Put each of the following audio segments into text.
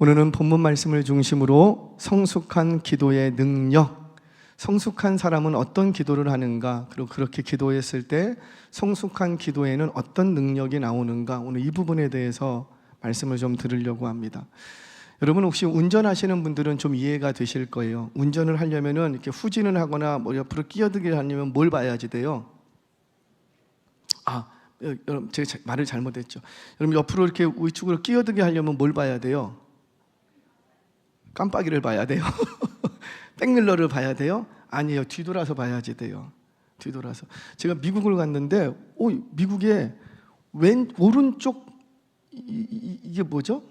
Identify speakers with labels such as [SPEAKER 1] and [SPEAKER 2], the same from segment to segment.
[SPEAKER 1] 오늘은 본문 말씀을 중심으로 성숙한 기도의 능력, 성숙한 사람은 어떤 기도를 하는가, 그리고 그렇게 기도했을 때 성숙한 기도에는 어떤 능력이 나오는가, 오늘 이 부분에 대해서 말씀을 좀 들으려고 합니다. 여러분 혹시 운전하시는 분들은 좀 이해가 되실 거예요. 운전을 하려면은 이렇게 후진을 하거나 뭐 옆으로 끼어들기를 하려면 뭘 봐야지 돼요? 여러분 제가 말을 잘못했죠. 여러분 옆으로 이렇게 우측으로 끼어들게 하려면 뭘 봐야 돼요? 깜빡이를 봐야 돼요. 백밀러를 봐야 돼요? 아니에요. 뒤돌아서 봐야지 돼요. 뒤돌아서. 제가 미국을 갔는데 미국에 오른쪽 이게 뭐죠?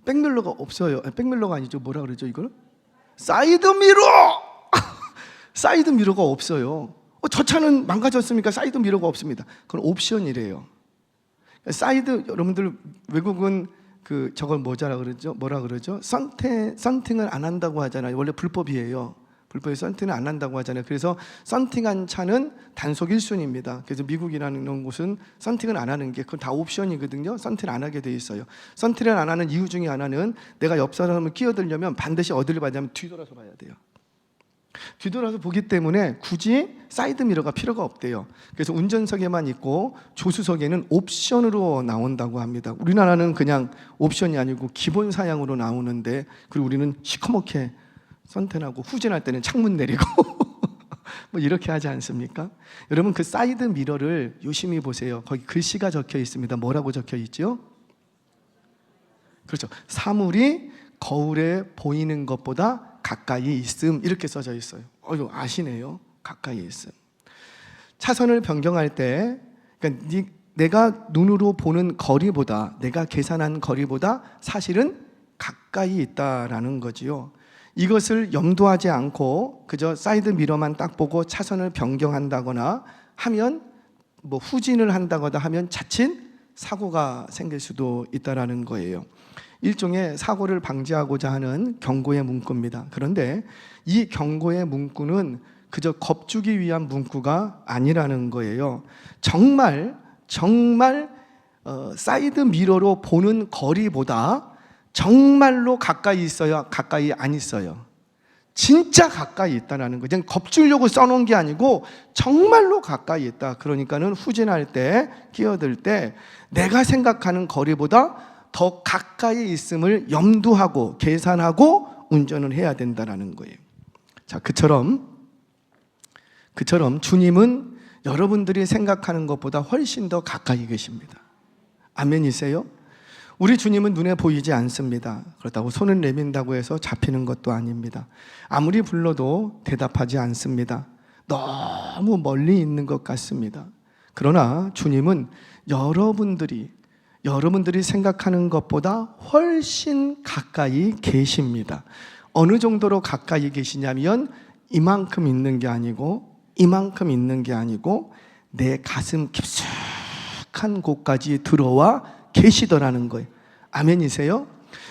[SPEAKER 1] 백밀러가 없어요. 백밀러가 아니죠. 뭐라 그러죠 이걸? 사이드 미러! 사이드 미러가 없어요. 저 차는 망가졌습니까? 사이드 미러가 없습니다. 그건 옵션이래요. 사이드, 여러분들 외국은 저걸 뭐라 그러죠? 썬팅을 안 한다고 하잖아요. 원래 불법이에요. 불법에 썬팅을 안 한다고 하잖아요. 그래서 썬팅한 차는 단속 1순위입니다. 그래서 미국이라는 곳은 썬팅을 안 하는 게 그건 다 옵션이거든요. 썬팅을 안 하게 돼 있어요. 썬팅을 안 하는 이유 중에 하나는 내가 옆 사람을 끼어들려면 반드시 어디를 봐야 하면 뒤돌아서 봐야 돼요. 뒤돌아서 보기 때문에 굳이 사이드 미러가 필요가 없대요. 그래서 운전석에만 있고 조수석에는 옵션으로 나온다고 합니다. 우리나라는 그냥 옵션이 아니고 기본 사양으로 나오는데, 그리고 우리는 시커멓게 선택하고 후진할 때는 창문 내리고 뭐 이렇게 하지 않습니까? 여러분 그 사이드 미러를 유심히 보세요. 거기 글씨가 적혀 있습니다. 뭐라고 적혀 있죠? 그렇죠. 사물이 거울에 보이는 것보다 가까이 있음, 이렇게 써져 있어요. 아시네요. 가까이 있음. 차선을 변경할 때 그러니까 내가 눈으로 보는 거리보다, 내가 계산한 거리보다 사실은 가까이 있다라는 거지요. 이것을 염두하지 않고 그저 사이드 미러만 딱 보고 차선을 변경한다거나 하면, 뭐 후진을 한다거나 하면 자칫 사고가 생길 수도 있다라는 거예요. 일종의 사고를 방지하고자 하는 경고의 문구입니다. 그런데 이 경고의 문구는 그저 겁주기 위한 문구가 아니라는 거예요. 정말 사이드 미러로 보는 거리보다 정말로 가까이 있어요? 가까이 안 있어요? 진짜 가까이 있다는 거죠. 그냥 겁주려고 써놓은 게 아니고 정말로 가까이 있다. 그러니까는 후진할 때, 끼어들 때 내가 생각하는 거리보다 더 가까이 있음을 염두하고 계산하고 운전을 해야 된다는 거예요. 자, 그처럼 주님은 여러분들이 생각하는 것보다 훨씬 더 가까이 계십니다. 아멘이세요? 우리 주님은 눈에 보이지 않습니다. 그렇다고 손을 내민다고 해서 잡히는 것도 아닙니다. 아무리 불러도 대답하지 않습니다. 너무 멀리 있는 것 같습니다. 그러나 주님은 여러분들이 생각하는 것보다 훨씬 가까이 계십니다. 어느 정도로 가까이 계시냐면 이만큼 있는 게 아니고 내 가슴 깊숙한 곳까지 들어와 계시더라는 거예요. 아멘이세요?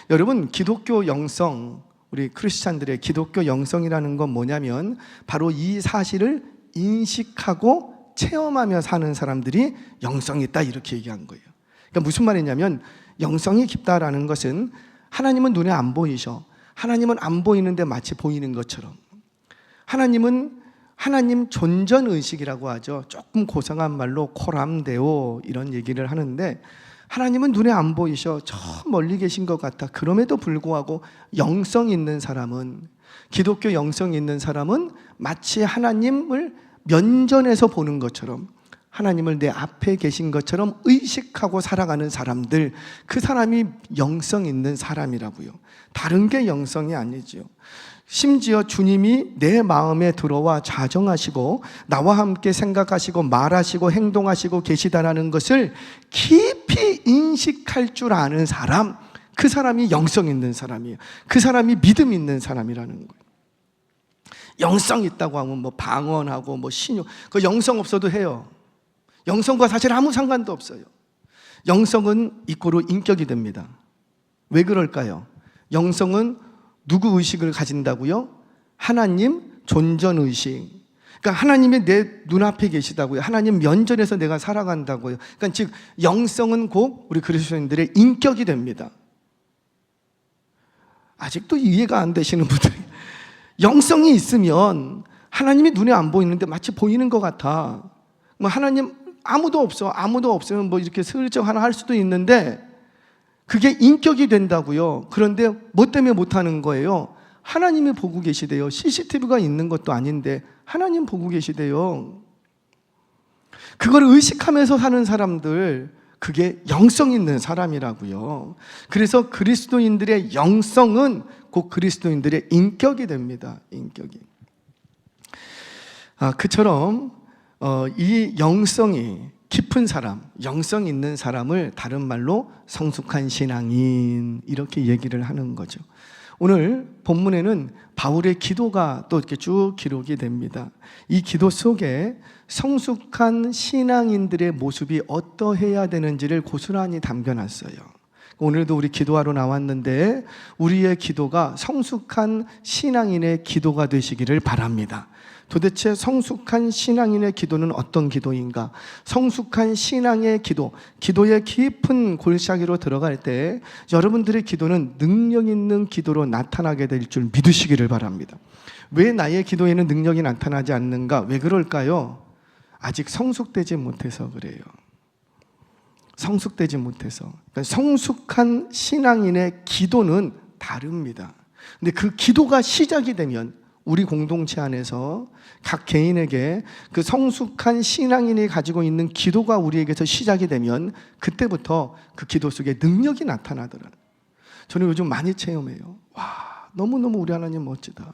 [SPEAKER 1] 여러분, 기독교 영성, 우리 크리스찬들의 기독교 영성이라는 건 뭐냐면 바로 이 사실을 인식하고 체험하며 사는 사람들이 영성이 있다, 이렇게 얘기한 거예요. 그러니까 무슨 말이냐면 영성이 깊다라는 것은 하나님은 눈에 안 보이셔. 하나님은 안 보이는데 마치 보이는 것처럼. 하나님 존전의식이라고 하죠. 조금 고상한 말로 코람데오 이런 얘기를 하는데, 하나님은 눈에 안 보이셔. 저 멀리 계신 것 같아. 그럼에도 불구하고 영성 있는 사람은, 기독교 영성이 있는 사람은 마치 하나님을 면전에서 보는 것처럼, 하나님을 내 앞에 계신 것처럼 의식하고 살아가는 사람들, 그 사람이 영성 있는 사람이라고요. 다른 게 영성이 아니지요. 심지어 주님이 내 마음에 들어와 자정하시고 나와 함께 생각하시고 말하시고 행동하시고 계시다라는 것을 깊이 인식할 줄 아는 사람, 그 사람이 영성 있는 사람이에요. 그 사람이 믿음 있는 사람이라는 거예요. 영성 있다고 하면 뭐 방언하고 뭐 신용, 그 영성 없어도 해요. 영성과 사실 아무 상관도 없어요. 영성은 이꼬로 인격이 됩니다. 왜 그럴까요? 영성은 누구 의식을 가진다고요? 하나님 존전의식. 그러니까 하나님이 내 눈앞에 계시다고요. 하나님 면전에서 내가 살아간다고요. 그러니까 즉 영성은 곧 우리 그리스도인들의 인격이 됩니다. 아직도 이해가 안 되시는 분들이 영성이 있으면 하나님이 눈에 안 보이는데 마치 보이는 것 같아. 뭐 하나님 아무도 없으면 뭐 이렇게 슬쩍 하나 할 수도 있는데 그게 인격이 된다고요. 그런데 뭐 때문에 못하는 거예요? 하나님이 보고 계시대요. CCTV가 있는 것도 아닌데 하나님 보고 계시대요. 그걸 의식하면서 사는 사람들, 그게 영성 있는 사람이라고요. 그래서 그리스도인들의 영성은 곧 그리스도인들의 인격이 됩니다. 인격이. 그처럼 이 영성이 깊은 사람, 영성 있는 사람을 다른 말로 성숙한 신앙인 이렇게 얘기를 하는 거죠. 오늘 본문에는 바울의 기도가 또 이렇게 쭉 기록이 됩니다. 이 기도 속에 성숙한 신앙인들의 모습이 어떠해야 되는지를 고스란히 담겨놨어요. 오늘도 우리 기도하러 나왔는데 우리의 기도가 성숙한 신앙인의 기도가 되시기를 바랍니다. 도대체 성숙한 신앙인의 기도는 어떤 기도인가? 성숙한 신앙의 기도, 기도의 깊은 골짜기로 들어갈 때 여러분들의 기도는 능력 있는 기도로 나타나게 될 줄 믿으시기를 바랍니다. 왜 나의 기도에는 능력이 나타나지 않는가? 왜 그럴까요? 아직 성숙되지 못해서 그래요. 성숙되지 못해서. 그러니까 성숙한 신앙인의 기도는 다릅니다. 근데 그 기도가 시작이 되면 우리 공동체 안에서 각 개인에게 그 성숙한 신앙인이 가지고 있는 기도가 우리에게서 시작이 되면 그때부터 그 기도 속에 능력이 나타나더라고요. 저는 요즘 많이 체험해요. 와, 너무너무 우리 하나님 멋지다.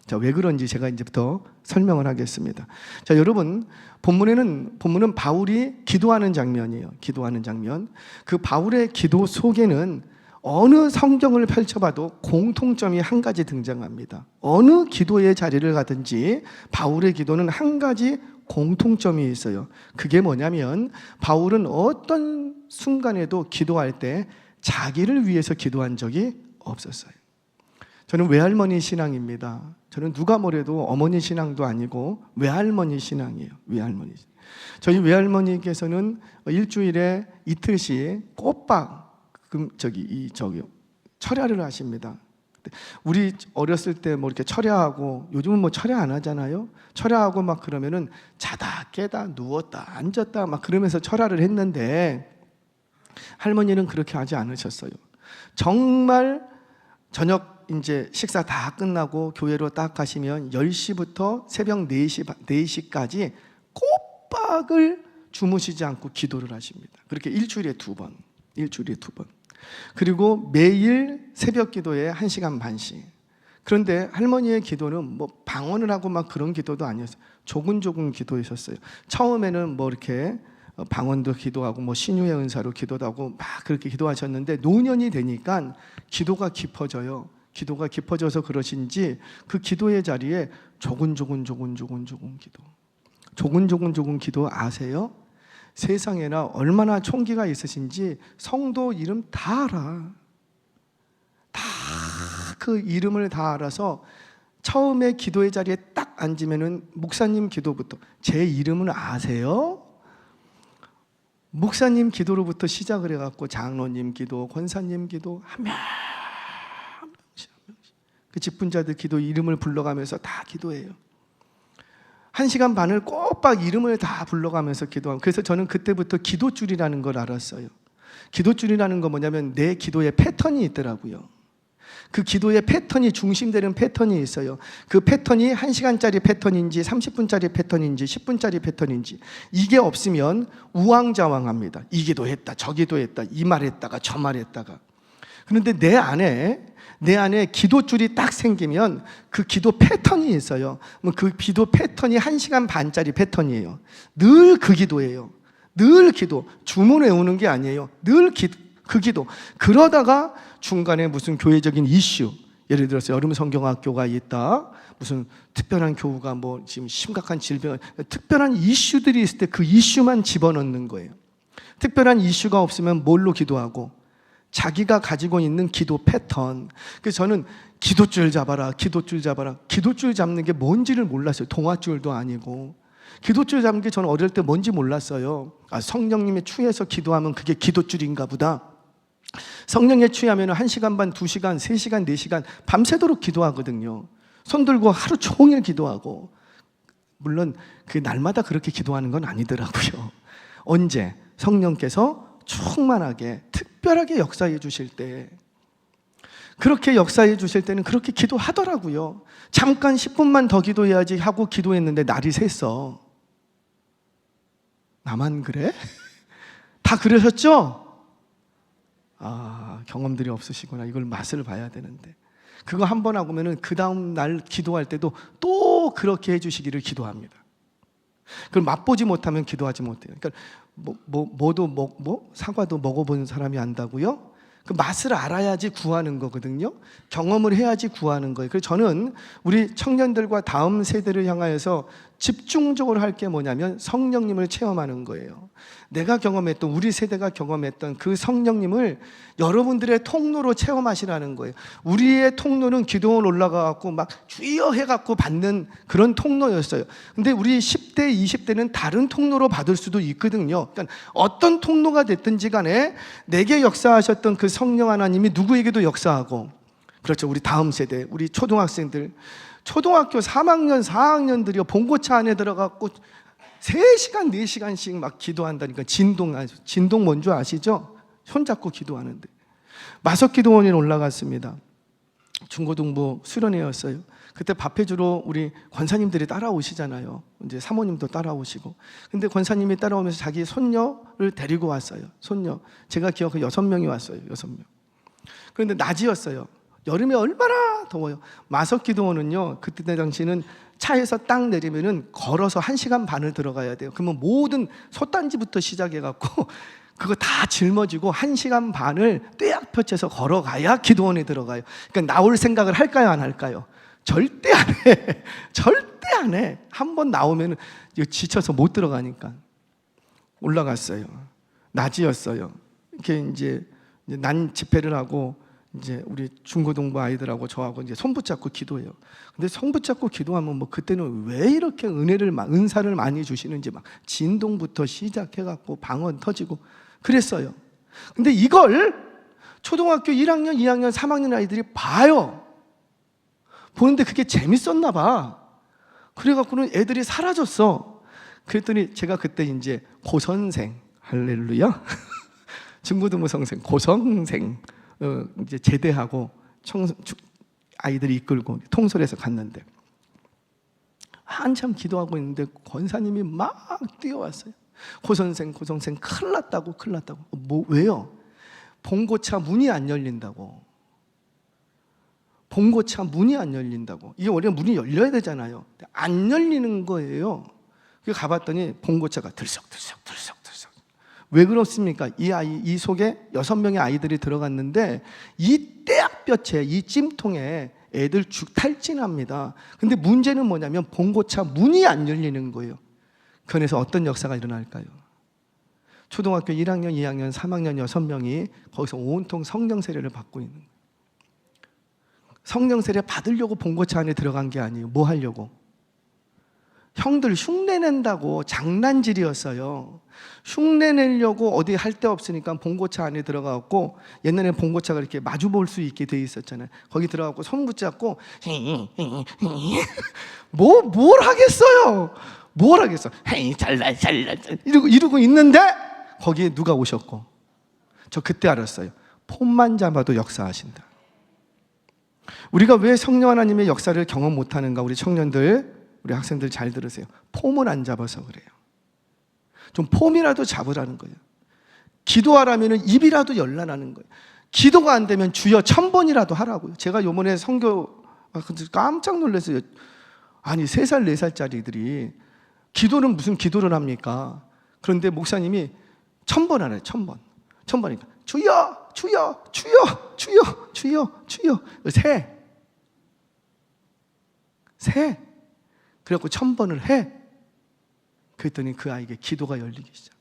[SPEAKER 1] 자, 왜 그런지 제가 이제부터 설명을 하겠습니다. 자, 여러분, 본문은 바울이 기도하는 장면이에요. 기도하는 장면. 그 바울의 기도 속에는 어느 성경을 펼쳐봐도 공통점이 한 가지 등장합니다. 어느 기도의 자리를 가든지 바울의 기도는 한 가지 공통점이 있어요. 그게 뭐냐면 바울은 어떤 순간에도 기도할 때 자기를 위해서 기도한 적이 없었어요. 저는 외할머니 신앙입니다. 저는 누가 뭐래도 어머니 신앙도 아니고 외할머니 신앙이에요. 외할머니. 저희 외할머니께서는 일주일에 이틀씩 꼬박 철야를 하십니다. 우리 어렸을 때 뭐 이렇게 철야하고 요즘은 뭐 철야 안 하잖아요. 철야하고 막 그러면은 자다 깨다 누웠다 앉았다 막 그러면서 철야를 했는데 할머니는 그렇게 하지 않으셨어요. 정말 저녁 이제 식사 다 끝나고 교회로 딱 가시면 10시부터 새벽 4시까지 꼬박을 주무시지 않고 기도를 하십니다. 그렇게 일주일에 두 번. 그리고 매일 새벽 기도에 1시간 반씩. 그런데 할머니의 기도는 뭐 방언을 하고 막 그런 기도도 아니었어요. 조근조근 기도하셨어요. 처음에는 뭐 이렇게 방언도 기도하고 뭐 신유의 은사로 기도도 하고 막 그렇게 기도하셨는데 노년이 되니까 기도가 깊어져요. 기도가 깊어져서 그러신지 그 기도의 자리에 조근조근 기도. 조근조근 기도 아세요? 세상에나 얼마나 총기가 있으신지 성도 이름 다 알아. 다 그 이름을 다 알아서 처음에 기도의 자리에 딱 앉으면은 목사님 기도부터 제 이름은 아세요? 목사님 기도로부터 시작을 해갖고 장로님 기도, 권사님 기도 한 명씩 그 직분자들 기도 이름을 불러가면서 다 기도해요. 1시간 반을 꼬박 이름을 다 불러가면서 기도하고 그래서 저는 그때부터 기도줄이라는 걸 알았어요. 기도줄이라는 건 뭐냐면 내 기도의 패턴이 있더라고요. 그 기도의 패턴이 중심되는 패턴이 있어요. 그 패턴이 1시간짜리 패턴인지 30분짜리 패턴인지 10분짜리 패턴인지 이게 없으면 우왕좌왕합니다. 이 기도했다 저 기도했다 이 말했다가 저 말했다가. 그런데 내 안에 기도줄이 딱 생기면 그 기도 패턴이 있어요. 그 기도 패턴이 1시간 반짜리 패턴이에요. 늘 그 기도예요. 늘 기도. 주문 외우는 게 아니에요. 늘 그 기도. 그러다가 중간에 무슨 교회적인 이슈, 예를 들어서 여름 성경학교가 있다, 무슨 특별한 교우가 뭐 지금 심각한 질병, 특별한 이슈들이 있을 때 그 이슈만 집어넣는 거예요. 특별한 이슈가 없으면 뭘로 기도하고 자기가 가지고 있는 기도 패턴. 그래서 저는 기도줄 잡아라. 기도줄 잡는 게 뭔지를 몰랐어요. 동아줄도 아니고. 기도줄 잡는 게 저는 어릴 때 뭔지 몰랐어요. 성령님의 추에서 기도하면 그게 기도줄인가 보다. 성령에 취하면 1시간 반, 2시간, 3시간, 4시간 밤새도록 기도하거든요. 손 들고 하루 종일 기도하고. 물론 그 날마다 그렇게 기도하는 건 아니더라고요. 언제? 성령께서 충만하게 특별하게 역사해 주실 때, 그렇게 역사해 주실 때는 그렇게 기도하더라고요. 잠깐 10분만 더 기도해야지 하고 기도했는데 날이 샜어. 나만 그래? 다 그러셨죠? 아, 경험들이 없으시구나. 이걸 맛을 봐야 되는데. 그거 한 번 하고면은 그 다음 날 기도할 때도 또 그렇게 해주시기를 기도합니다. 그걸 맛보지 못하면 기도하지 못해요. 그러니까 사과도 먹어본 사람이 안다고요? 그 맛을 알아야지 구하는 거거든요. 경험을 해야지 구하는 거예요. 그래서 저는 우리 청년들과 다음 세대를 향하여서 집중적으로 할 게 뭐냐면 성령님을 체험하는 거예요. 내가 경험했던, 우리 세대가 경험했던 그 성령님을 여러분들의 통로로 체험하시라는 거예요. 우리의 통로는 기도원 올라가갖고 막 주여 해갖고 받는 그런 통로였어요. 근데 우리 10대, 20대는 다른 통로로 받을 수도 있거든요. 그러니까 어떤 통로가 됐든지 간에 내게 역사하셨던 그 성령 하나님이 누구에게도 역사하고, 그렇죠. 우리 다음 세대, 우리 초등학생들, 초등학교 3학년, 4학년들이 봉고차 안에 들어가고 3시간, 4시간씩 막 기도한다니까. 진동 뭔지 아시죠? 손잡고 기도하는데. 마석기도원에 올라갔습니다. 중고등부 수련회였어요. 그때 밥해주러 우리 권사님들이 따라오시잖아요. 이제 사모님도 따라오시고. 근데 권사님이 따라오면서 자기 손녀를 데리고 왔어요. 손녀. 제가 기억해 6명이 왔어요. 6명. 그런데 낮이었어요. 여름에 얼마나 더워요. 마석기도원은요, 그때 당시는 차에서 딱 내리면은 걸어서 1시간 반을 들어가야 돼요. 그러면 모든 솥단지부터 시작해갖고 그거 다 짊어지고 1시간 반을 떼약 펴쳐서 걸어가야 기도원에 들어가요. 그러니까 나올 생각을 할까요, 안 할까요? 절대 안 해. 절대 안 해. 한 번 나오면은 지쳐서 못 들어가니까. 올라갔어요. 낮이었어요. 이렇게 이제 난 집회를 하고 이제 우리 중고등부 아이들하고 저하고 이제 손 붙잡고 기도해요. 근데 손 붙잡고 기도하면 뭐 그때는 왜 이렇게 은사를 많이 주시는지 막 진동부터 시작해갖고 방언 터지고 그랬어요. 근데 이걸 초등학교 1학년, 2학년, 3학년 아이들이 봐요. 보는데 그게 재밌었나 봐. 그래갖고는 애들이 사라졌어. 그랬더니 제가 그때 이제 고선생, 할렐루야, 중고등부 성생, 고선생 이제 제대하고 아이들이 이끌고 통솔해서 갔는데 한참 기도하고 있는데 권사님이 막 뛰어왔어요. 고선생 큰일 났다고. 뭐 왜요? 봉고차 문이 안 열린다고. 봉고차 문이 안 열린다고. 이게 원래 문이 열려야 되잖아요. 안 열리는 거예요. 그래서 가봤더니 봉고차가 들썩들썩. 왜 그렇습니까? 이 속에 6명의 아이들이 들어갔는데 이 떼약볕에, 이 찜통에 애들 탈진합니다. 근데 문제는 뭐냐면 봉고차 문이 안 열리는 거예요. 그래서 어떤 역사가 일어날까요? 초등학교 1학년, 2학년, 3학년 6명이 거기서 온통 성령 세례를 받고 있는 거예요. 성령 세례 받으려고 봉고차 안에 들어간 게 아니에요. 뭐 하려고? 형들 흉내낸다고. 장난질이었어요. 흉내내려고 어디 할 데 없으니까 봉고차 안에 들어가고, 옛날에 봉고차가 이렇게 마주 볼 수 있게 돼 있었잖아요. 거기 들어가고 손 붙잡고 뭘 하겠어요? 뭘 하겠어? 잘라 이러고 있는데 거기에 누가 오셨고, 저 그때 알았어요. 폼만 잡아도 역사하신다. 우리가 왜 성령 하나님의 역사를 경험 못하는가? 우리 청년들, 우리 학생들 잘 들으세요. 폼을 안 잡아서 그래요. 좀 폼이라도 잡으라는 거예요. 기도하라면 입이라도 열라라는 거예요. 기도가 안 되면 주여 1000번이라도 하라고요. 제가 요번에 선교 깜짝 놀랐어요. 아니 3살 4살짜리들이 기도는 무슨 기도를 합니까? 그런데 목사님이 1000번 하래요. 1000번이니까 주여 세. 그래갖고 1000번을 해. 그랬더니 그 아이에게 기도가 열리기 시작.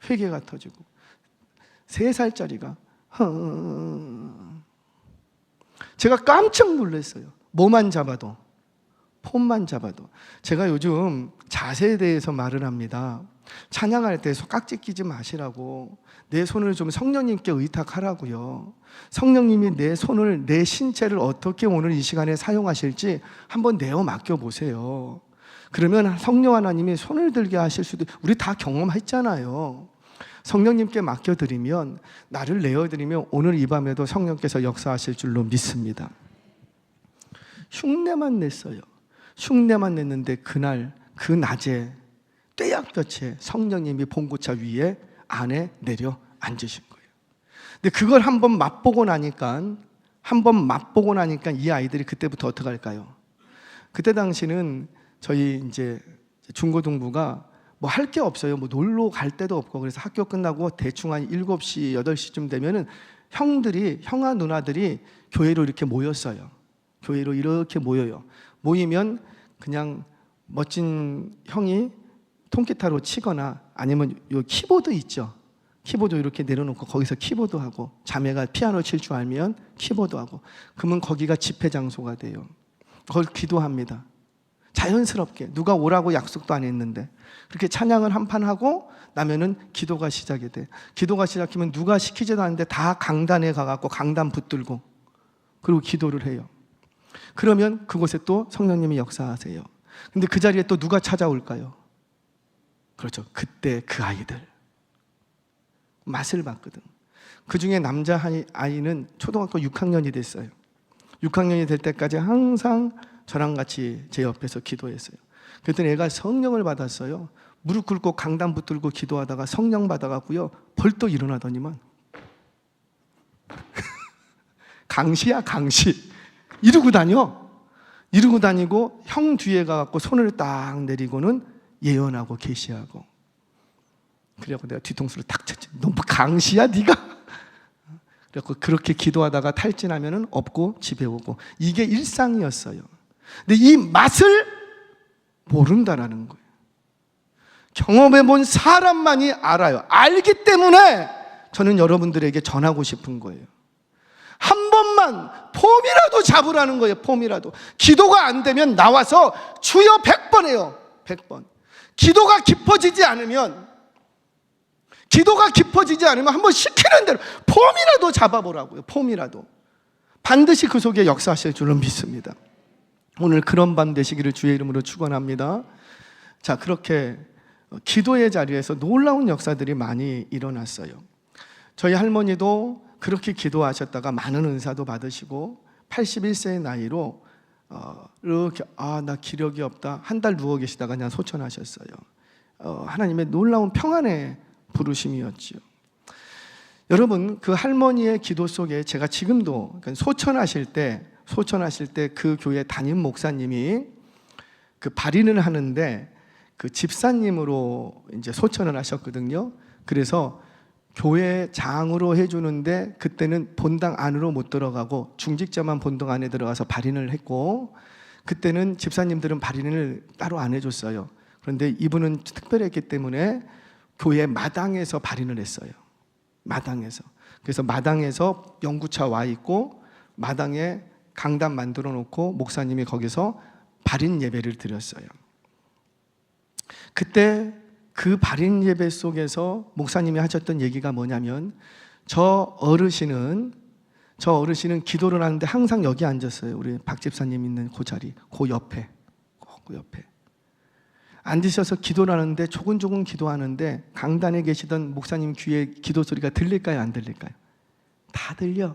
[SPEAKER 1] 회개가 터지고 3살짜리가 제가 깜짝 놀랐어요. 뭐만 잡아도 폼만 잡아도. 제가 요즘 자세에 대해서 말을 합니다. 찬양할 때 깍지 끼지 마시라고, 내 손을 좀 성령님께 의탁하라고요. 성령님이 내 손을, 내 신체를 어떻게 오늘 이 시간에 사용하실지 한번 내어 맡겨 보세요. 그러면 성령 하나님이 손을 들게 하실 수도, 우리 다 경험했잖아요. 성령님께 맡겨드리면, 나를 내어드리면 오늘 이 밤에도 성령께서 역사하실 줄로 믿습니다. 흉내만 냈어요. 흉내만 냈는데 그날 그 낮에 떼약볕에 성령님이 봉고차 위에 안에 내려 앉으신 거예요. 근데 그걸 한번 맛보고 나니까 이 아이들이 그때부터 어떻게 할까요? 그때 당시는 저희 이제 중고등부가 뭐 할 게 없어요. 뭐 놀러 갈 데도 없고, 그래서 학교 끝나고 대충 한 7시, 8시쯤 되면은 형아 누나들이 교회로 이렇게 모였어요. 교회로 이렇게 모여요. 모이면 그냥 멋진 형이 통기타로 치거나, 아니면 요 키보드 있죠. 키보드 이렇게 내려놓고 거기서 키보드 하고, 자매가 피아노 칠 줄 알면 키보드 하고, 그러면 거기가 집회 장소가 돼요. 거기 기도합니다. 자연스럽게, 누가 오라고 약속도 안 했는데 그렇게 찬양을 한 판 하고 나면은 기도가 시작이 돼. 기도가 시작하면 누가 시키지도 않는데 다 강단에 가갖고 강단 붙들고 그리고 기도를 해요. 그러면 그곳에 또 성령님이 역사하세요. 근데 그 자리에 또 누가 찾아올까요? 그렇죠. 그때 그 아이들 맛을 봤거든. 그 중에 남자 아이는 초등학교 6학년이 됐어요. 6학년이 될 때까지 항상 저랑 같이 제 옆에서 기도했어요. 그랬더니 애가 성령을 받았어요. 무릎 꿇고 강단 붙들고 기도하다가 성령 받아갖고요, 벌떡 일어나더니만 강시야 강시 이러고 다니고 형 뒤에 가갖고 손을 딱 내리고는 예언하고 계시하고. 그래갖고 내가 뒤통수를 탁 쳤지. 너 뭐 강시야 네가? 그래갖고 그렇게 기도하다가 탈진하면은 없고 집에 오고, 이게 일상이었어요. 근데 이 맛을 모른다라는 거예요. 경험해본 사람만이 알아요. 알기 때문에 저는 여러분들에게 전하고 싶은 거예요. 한 번만 폼이라도 잡으라는 거예요. 폼이라도. 기도가 안 되면 나와서 주여 100번 해요. 100번. 기도가 깊어지지 않으면 한번 시키는 대로 폼이라도 잡아보라고요. 폼이라도. 반드시 그 속에 역사하실 줄로 믿습니다. 오늘 그런 밤 되시기를 주의 이름으로 축원합니다. 자, 그렇게 기도의 자리에서 놀라운 역사들이 많이 일어났어요. 저희 할머니도 그렇게 기도하셨다가 많은 은사도 받으시고 81세의 나이로 이렇게 나 기력이 없다, 한 달 누워 계시다가 그냥 소천하셨어요. 하나님의 놀라운 평안의 부르심이었지요. 여러분, 그 할머니의 기도 속에 제가 지금도 소천하실 때 그 교회 담임 목사님이 그 발인을 하는데 그 집사님으로 이제 소천을 하셨거든요. 그래서 교회 장으로 해주는데 그때는 본당 안으로 못 들어가고 중직자만 본당 안에 들어가서 발인을 했고, 그때는 집사님들은 발인을 따로 안 해줬어요. 그런데 이분은 특별했기 때문에 교회 마당에서 발인을 했어요. 마당에서. 그래서 마당에서 연구차 와 있고 마당에 강단 만들어 놓고 목사님이 거기서 발인 예배를 드렸어요. 그때 그 발인 예배 속에서 목사님이 하셨던 얘기가 뭐냐면, 저 어르신은 기도를 하는데 항상 여기 앉았어요. 우리 박 집사님 있는 그 자리, 그 옆에 앉으셔서 기도를 하는데 조근조근 기도하는데 강단에 계시던 목사님 귀에 기도 소리가 들릴까요, 안 들릴까요? 다 들려.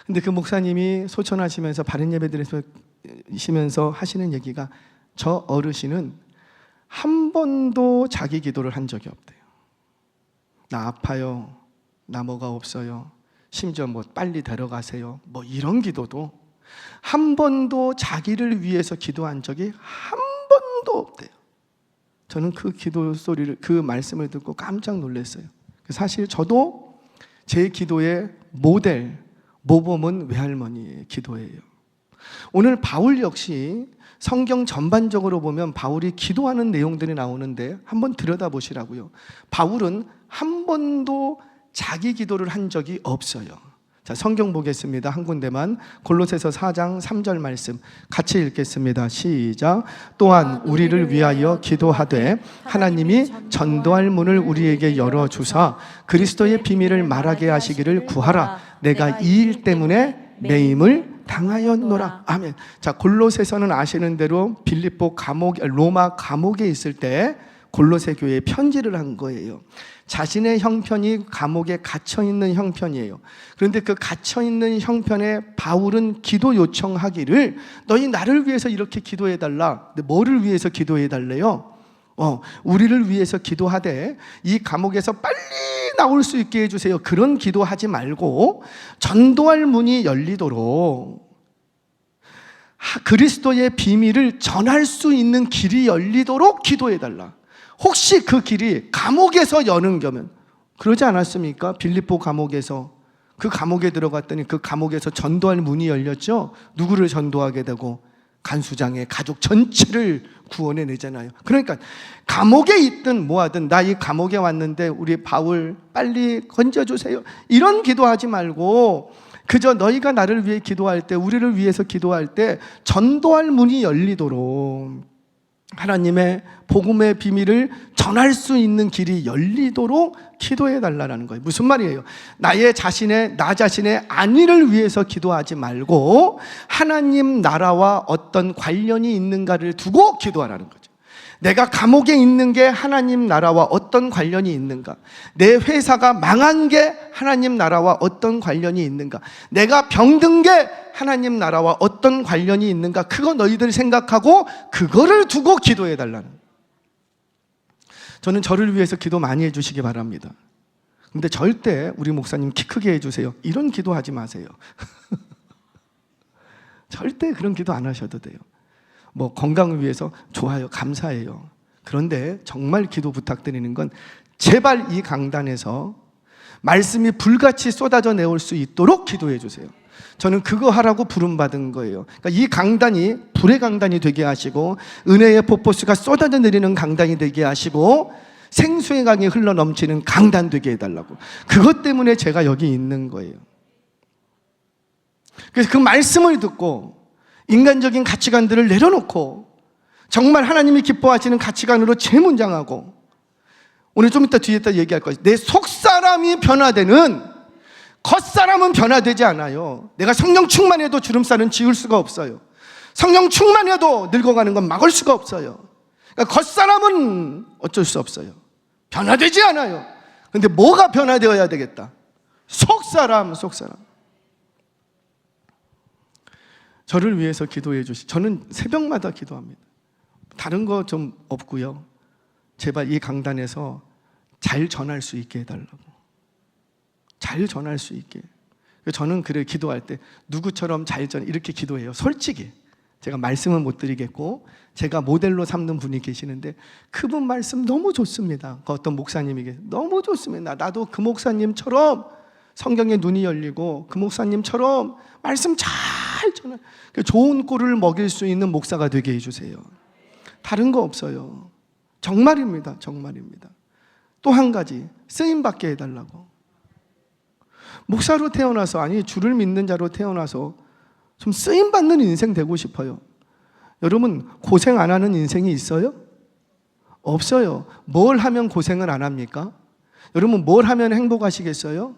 [SPEAKER 1] 근데 그 목사님이 소천하시면서 발인 예배 드리시면서 하시는 얘기가, 저 어르신은 한 번도 자기 기도를 한 적이 없대요. 나 아파요, 나 뭐가 없어요, 심지어 뭐 빨리 데려가세요, 뭐 이런 기도도 한 번도 자기를 위해서 기도한 적이 한 번도 없대요. 저는 그 기도 소리를, 그 말씀을 듣고 깜짝 놀랐어요. 사실 저도 제 기도의 모범은 외할머니의 기도예요. 오늘 바울 역시 성경 전반적으로 보면 바울이 기도하는 내용들이 나오는데 한번 들여다보시라고요. 바울은 한 번도 자기 기도를 한 적이 없어요. 자, 성경 보겠습니다. 한 군데만. 골로새서 4장 3절 말씀 같이 읽겠습니다. 시작. 또한 우리를 위하여 기도하되 하나님이 전도할 문을 우리에게 열어주사 그리스도의 비밀을 말하게 하시기를 구하라. 내가 이 일 때문에 매임을 당하였노라. 아멘. 자, 골로새서는 아시는 대로 빌립보 감옥, 로마 감옥에 있을 때 골로새 교회에 편지를 한 거예요. 자신의 형편이 감옥에 갇혀있는 형편이에요. 그런데 그 갇혀있는 형편에 바울은 기도 요청하기를 너희 나를 위해서 이렇게 기도해달라. 근데 뭐를 위해서 기도해달래요? 우리를 위해서 기도하되 이 감옥에서 빨리 나올 수 있게 해주세요. 그런 기도하지 말고 전도할 문이 열리도록, 그리스도의 비밀을 전할 수 있는 길이 열리도록 기도해달라. 혹시 그 길이 감옥에서 여는 거면, 그러지 않았습니까? 빌립보 감옥에서, 그 감옥에 들어갔더니 그 감옥에서 전도할 문이 열렸죠. 누구를 전도하게 되고? 간수장의 가족 전체를 구원해 내잖아요. 그러니까 감옥에 있든 뭐하든 나 이 감옥에 왔는데 우리 바울 빨리 건져주세요, 이런 기도하지 말고 그저 너희가 나를 위해 기도할 때, 우리를 위해서 기도할 때 전도할 문이 열리도록, 하나님의 복음의 비밀을 전할 수 있는 길이 열리도록 기도해 달라는 거예요. 무슨 말이에요? 나 자신의 안위를 위해서 기도하지 말고 하나님 나라와 어떤 관련이 있는가를 두고 기도하라는 거죠. 내가 감옥에 있는 게 하나님 나라와 어떤 관련이 있는가? 내 회사가 망한 게 하나님 나라와 어떤 관련이 있는가? 내가 병든 게 하나님 나라와 어떤 관련이 있는가? 그거 너희들 생각하고 그거를 두고 기도해 달라는. 저는 저를 위해서 기도 많이 해주시기 바랍니다. 근데 절대 우리 목사님 키 크게 해주세요, 이런 기도하지 마세요. 절대 그런 기도 안 하셔도 돼요. 뭐 건강을 위해서 좋아요, 감사해요. 그런데 정말 기도 부탁드리는 건 제발 이 강단에서 말씀이 불같이 쏟아져 내올 수 있도록 기도해 주세요. 저는 그거 하라고 부름받은 거예요. 그러니까 이 강단이 불의 강단이 되게 하시고 은혜의 폭포수가 쏟아져 내리는 강단이 되게 하시고 생수의 강이 흘러 넘치는 강단 되게 해달라고. 그것 때문에 제가 여기 있는 거예요. 그래서 그 말씀을 듣고 인간적인 가치관들을 내려놓고 정말 하나님이 기뻐하시는 가치관으로 재문장하고, 오늘 좀 이따 뒤에 얘기할 거예요. 내 속사람이 변화되는, 겉사람은 변화되지 않아요. 내가 성령 충만해도 주름살은 지울 수가 없어요. 성령 충만해도 늙어가는 건 막을 수가 없어요. 그러니까 겉사람은 어쩔 수 없어요. 변화되지 않아요. 그런데 뭐가 변화되어야 되겠다? 속사람. 저를 위해서 기도해 주시. 저는 새벽마다 기도합니다. 다른 거 좀 없고요. 제발 이 강단에서 잘 전할 수 있게 해달라고. 잘 전할 수 있게. 저는 그래 기도할 때 누구처럼 이렇게 기도해요. 솔직히 제가 말씀은 못 드리겠고 제가 모델로 삼는 분이 계시는데 그분 말씀 너무 좋습니다. 그 어떤 목사님에게 너무 좋습니다. 나도 그 목사님처럼 성경에 눈이 열리고 그 목사님처럼 말씀 잘 전해, 좋은 꼴을 먹일 수 있는 목사가 되게 해주세요. 다른 거 없어요. 정말입니다. 또 한 가지, 쓰임받게 해달라고. 목사로 태어나서, 아니 주를 믿는 자로 태어나서 좀 쓰임받는 인생 되고 싶어요. 여러분, 고생 안 하는 인생이 있어요? 없어요. 뭘 하면 고생을 안 합니까? 여러분, 뭘 하면 행복하시겠어요?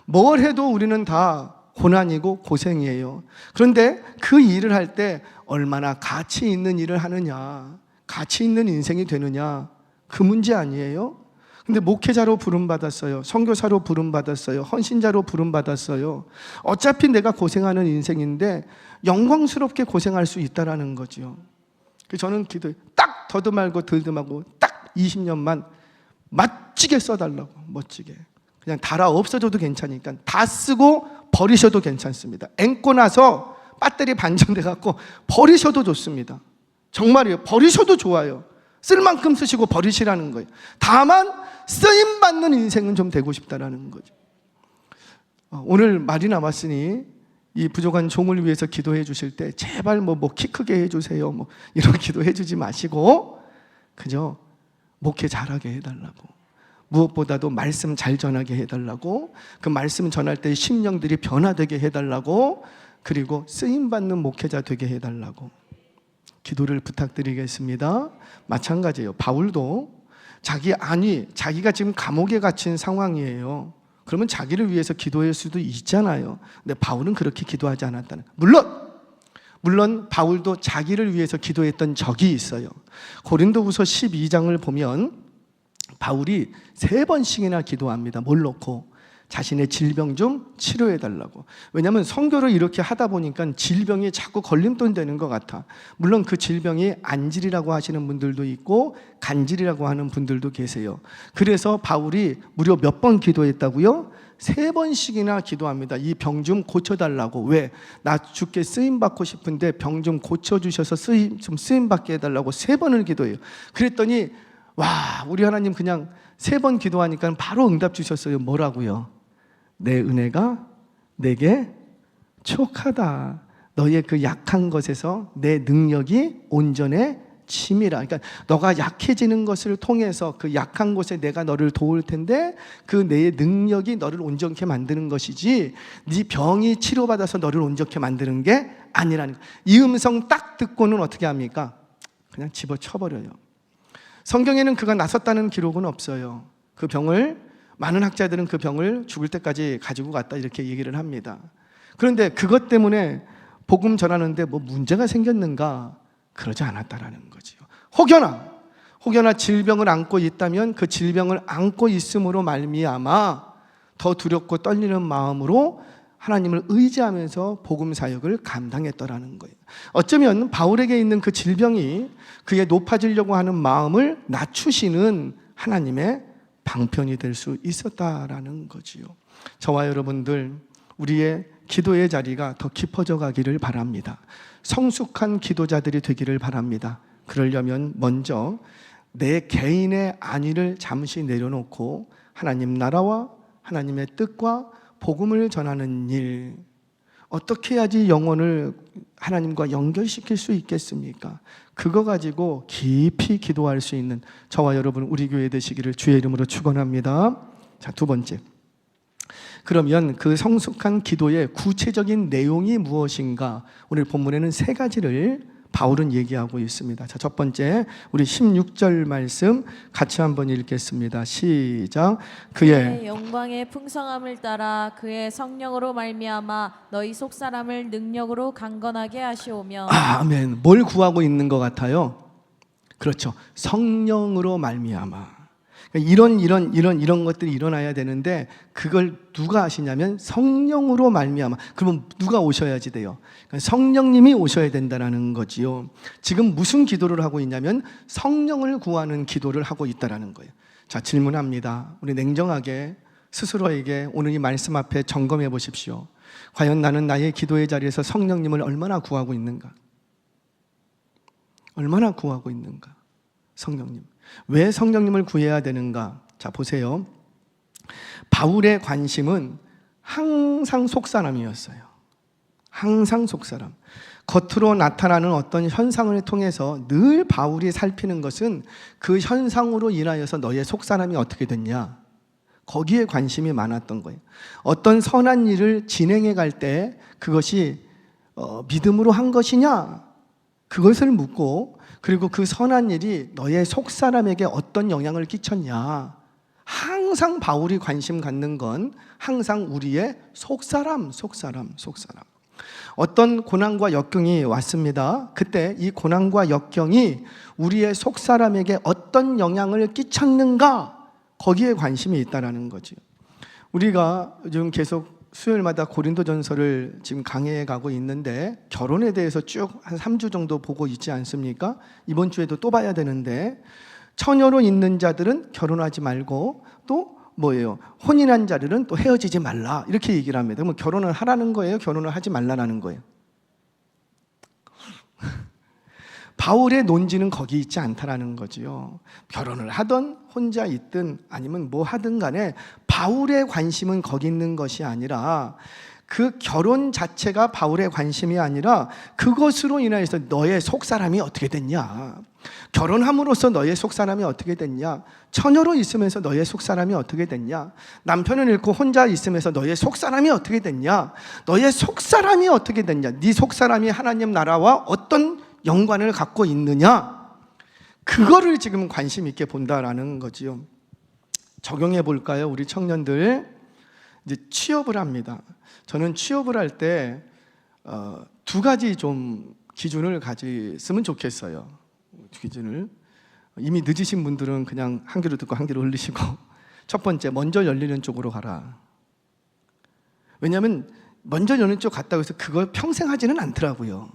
[SPEAKER 1] 뭘 해도 우리는 다 고난이고 고생이에요. 그런데 그 일을 할 때 얼마나 가치 있는 일을 하느냐, 가치 있는 인생이 되느냐, 그 문제 아니에요? 근데 목회자로 부름받았어요. 선교사로 부름받았어요. 헌신자로 부름받았어요. 어차피 내가 고생하는 인생인데 영광스럽게 고생할 수 있다라는 거죠. 저는 기도해, 딱 더듬하고 들듬하고 딱 20년만 멋지게 써달라고. 멋지게. 그냥 달아 없어져도 괜찮으니까 다 쓰고 버리셔도 괜찮습니다. 앵고 나서 배터리 반전돼갖고 버리셔도 좋습니다. 정말이에요. 버리셔도 좋아요. 쓸 만큼 쓰시고 버리시라는 거예요. 다만 쓰임받는 인생은 좀 되고 싶다라는 거죠. 오늘 말이 남았으니 이 부족한 종을 위해서 기도해 주실 때 제발 키 크게 해주세요, 이런 기도해 주지 마시고 그저 목회 잘하게 해달라고, 무엇보다도 말씀 잘 전하게 해달라고, 그 말씀 전할 때 심령들이 변화되게 해달라고, 그리고 쓰임받는 목회자 되게 해달라고 기도를 부탁드리겠습니다. 마찬가지예요. 바울도 자기가 지금 감옥에 갇힌 상황이에요. 그러면 자기를 위해서 기도할 수도 있잖아요. 근데 바울은 그렇게 기도하지 않았다는. 물론 바울도 자기를 위해서 기도했던 적이 있어요. 고린도후서 12장을 보면 바울이 3번씩이나 기도합니다. 뭘 놓고? 자신의 질병 좀 치료해달라고. 왜냐하면 선교를 이렇게 하다 보니까 질병이 자꾸 걸림돌 되는 것 같아. 물론 그 질병이 안질이라고 하시는 분들도 있고 간질이라고 하는 분들도 계세요. 그래서 바울이 무려 몇 번 기도했다고요? 3번씩이나 기도합니다. 이 병 좀 고쳐달라고. 왜? 나 주께 쓰임받고 싶은데 병 좀 고쳐주셔서 좀 쓰임받게 해달라고 3번을 기도해요. 그랬더니 와, 우리 하나님 그냥 3번 기도하니까 바로 응답 주셨어요. 뭐라고요? 내 은혜가 내게 족하다. 너의 그 약한 것에서 내 능력이 온전해짐이라. 그러니까 너가 약해지는 것을 통해서 그 약한 곳에 내가 너를 도울 텐데 그 내 능력이 너를 온전케 만드는 것이지 네 병이 치료받아서 너를 온전케 만드는 게 아니라는 거예요. 이 음성 딱 듣고는 어떻게 합니까? 그냥 집어쳐버려요. 성경에는 그가 나섰다는 기록은 없어요. 그 병을, 많은 학자들은 그 병을 죽을 때까지 가지고 갔다 이렇게 얘기를 합니다. 그런데 그것 때문에 복음 전하는데 뭐 문제가 생겼는가? 그러지 않았다라는 거지요. 혹여나 질병을 안고 있다면 그 질병을 안고 있음으로 말미암아 더 두렵고 떨리는 마음으로 하나님을 의지하면서 복음 사역을 감당했더라는 거예요. 어쩌면 바울에게 있는 그 질병이 그의 높아지려고 하는 마음을 낮추시는 하나님의 방편이 될 수 있었다라는 거지요. 저와 여러분들, 우리의 기도의 자리가 더 깊어져 가기를 바랍니다. 성숙한 기도자들이 되기를 바랍니다. 그러려면 먼저 내 개인의 안위를 잠시 내려놓고 하나님 나라와 하나님의 뜻과 복음을 전하는 일, 어떻게 해야지 영혼을 하나님과 연결시킬 수 있겠습니까? 그거 가지고 깊이 기도할 수 있는 저와 여러분, 우리 교회 되시기를 주의 이름으로 축원합니다. 자, 2번째. 그러면 그 성숙한 기도의 구체적인 내용이 무엇인가? 오늘 본문에는 3가지를 바울은 얘기하고 있습니다. 자, 첫 번째, 우리 16절 말씀 같이 한번 읽겠습니다. 시작. 그의
[SPEAKER 2] 영광의 풍성함을 따라 그의 성령으로 말미암아 너희 속사람을 능력으로 강건하게 하시오며.
[SPEAKER 1] 아멘. 뭘 구하고 있는 것 같아요? 그렇죠. 성령으로 말미암아. 이런 것들이 일어나야 되는데 그걸 누가 하시냐면 성령으로 말미암아. 그러면 누가 오셔야지 돼요? 그러니까 성령님이 오셔야 된다는 거지요. 지금 무슨 기도를 하고 있냐면 성령을 구하는 기도를 하고 있다는 거예요. 자, 질문합니다. 우리 냉정하게 스스로에게 오늘 이 말씀 앞에 점검해 보십시오. 과연 나는 나의 기도의 자리에서 성령님을 얼마나 구하고 있는가? 얼마나 구하고 있는가? 성령님. 왜 성령님을 구해야 되는가? 자, 보세요. 바울의 관심은 항상 속사람이었어요. 항상 속사람. 겉으로 나타나는 어떤 현상을 통해서 늘 바울이 살피는 것은 그 현상으로 인하여서 너의 속사람이 어떻게 됐냐? 거기에 관심이 많았던 거예요. 어떤 선한 일을 진행해 갈 때 그것이 믿음으로 한 것이냐? 그것을 묻고, 그리고 그 선한 일이 너의 속사람에게 어떤 영향을 끼쳤냐? 항상 바울이 관심 갖는 건 항상 우리의 속사람. 어떤 고난과 역경이 왔습니다. 그때 이 고난과 역경이 우리의 속사람에게 어떤 영향을 끼쳤는가? 거기에 관심이 있다라는 거죠. 우리가 요즘 계속 수요일마다 고린도전서를 지금 강해해 가고 있는데 결혼에 대해서 쭉 한 3주 정도 보고 있지 않습니까? 이번 주에도 또 봐야 되는데, 처녀로 있는 자들은 결혼하지 말고 또 뭐예요? 혼인한 자들은 또 헤어지지 말라, 이렇게 얘기를 합니다. 그러면 결혼을 하라는 거예요? 결혼을 하지 말라는 거예요? 바울의 논지는 거기 있지 않다라는 거지요. 결혼을 하든 혼자 있든 아니면 뭐 하든 간에 바울의 관심은 거기 있는 것이 아니라 그 결혼 자체가 바울의 관심이 아니라 그것으로 인해서 너의 속사람이 어떻게 됐냐, 결혼함으로써 너의 속사람이 어떻게 됐냐, 처녀로 있으면서 너의 속사람이 어떻게 됐냐, 남편을 잃고 혼자 있으면서 너의 속사람이 어떻게 됐냐, 너의 속사람이 어떻게 됐냐, 네 속사람이 하나님 나라와 어떤 연관을 갖고 있느냐, 그거를 지금 관심 있게 본다라는 거지요. 적용해 볼까요? 우리 청년들 이제 취업을 합니다. 저는 취업을 할 때 두 가지 좀 기준을 가졌으면 좋겠어요. 기준을. 이미 늦으신 분들은 그냥 한 귀로 듣고 한 귀로 흘리시고, 첫 번째, 먼저 열리는 쪽으로 가라. 왜냐하면 먼저 열리는 쪽 갔다고 해서 그걸 평생 하지는 않더라고요.